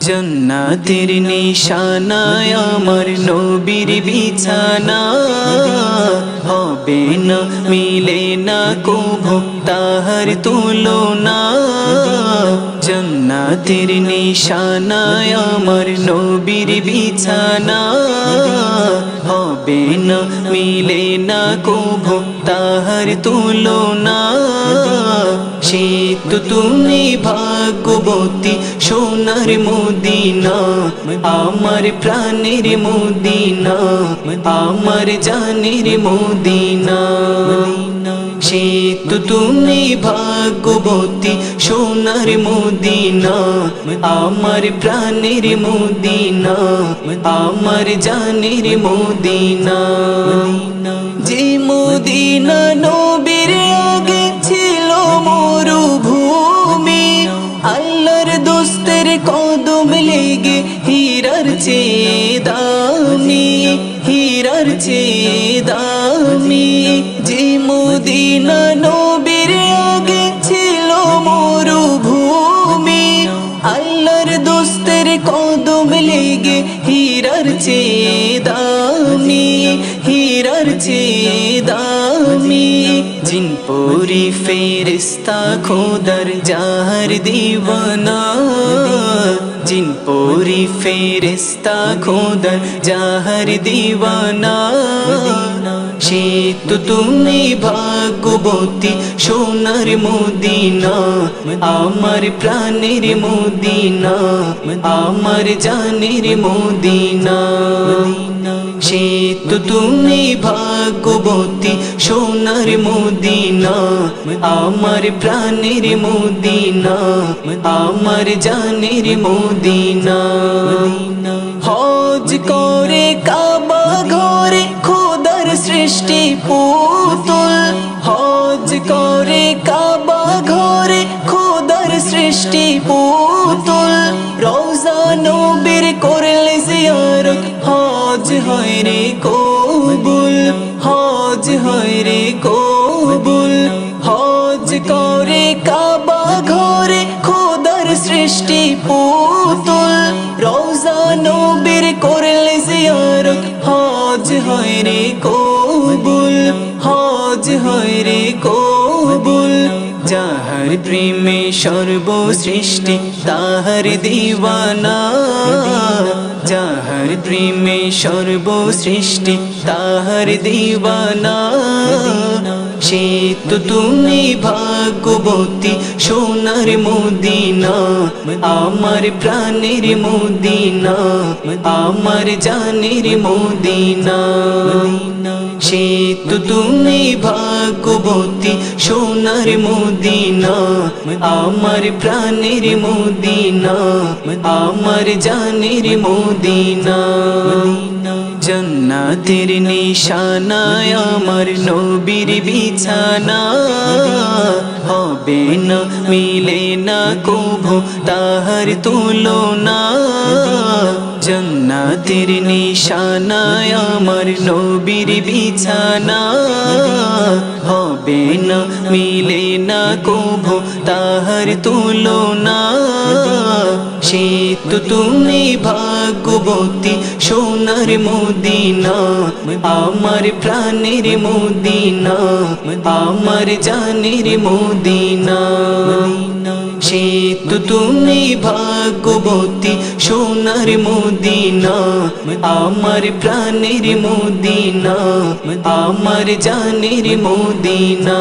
জান্নাতের নিশানায় আমার নবীর বিছানা, হবে না মিলে না কভু তাহার তুলনা। জান্নাতের নিশানায় আমার নবীর বিছানা, হবে না মিলে না কভু তাহার তুলনা। সে তো তুমি ভাগ্যবতী সোনার মদিনা, আমার প্রাণের মদিনা, আমার জানের মদিনা। সে তো তুমি ভাগ্যবতী সোনার মদিনা, আমার প্রাণের মদিনা, আমার জানের মদিনা। যে মদিনা নবীর আগে ছিল মরুভূমি, আল্লাহর দোস্তের কদম লেগে হীরার চেয়ে দামি, হীরার চেয়ে দামি। যে মদিনা নবীর আগে ছিল মরুভূমি, আল্লাহর দোস্তের কদম লেগে হীরার চেয়ে দামি, হীরার চেয়ে দামি। জিন পরি ফেরেশতা খোদার জাহার দিওয়ানা, জিন পরি ফেরেশতা খোদার জাহার দিওয়ানা। সে তো তুমি ভাগ্যবতী সোনার মদিনা, আমার প্রাণের মদিনা, আমার জানের মদিনা। সে তো তুমি ভাগ্যবতী সোনার মদিনা, আমার প্রাণের মদিনা, আমার জানের মদিনা। হজ করে কাবা ঘরে খোদার সৃষ্টি পুতুল, হজ করে কাবা ঘরে খোদার সৃষ্টি পুতুল। রওজা নবীর করলে জিয়ারত, হজ হয় রে কবুল, হজ হয় রে কবুল। হজ করে কাবা ঘরে খোদার সৃষ্টি পুতুল, রওজা নবীর করলে জিয়ারত, হজ হয় রে কবুল, হজ হয় রে কবুল। যাহার প্রেমে সর্বসৃষ্টি তাহার দিওয়ানা, যাহার প্রেমে সর্বসৃষ্টি তাহার দিওয়ানা। সে তো তুমি ভাগ্যবতী সোনার মদিনা, আমার প্রাণের মদিনা, আমার জানের মদিনা। সে তো তুমি ভাগ্যবতী সোনার মদিনা, আমার প্রাণের মদিনা, আমার জানের মদিনা। জান্নাতের নিশানায় আমার নবীর বিছানা, হবে না মিলে না কভু তাহার তুলনা। জান্নাতের নিশানায় আমার নবীর বিছানা, হবে না মিলে না কভু তাহার তুলনা। সে তো তুমি ভাগ্যবতী সোনার মদিনা, আমার প্রাণের মদিনা, আমার জানের মদিনা। সে তো তুমি ভাগ্যবতী সোনার মদিনা, আমার প্রাণের মদিনা, আমার জানের মদিনা।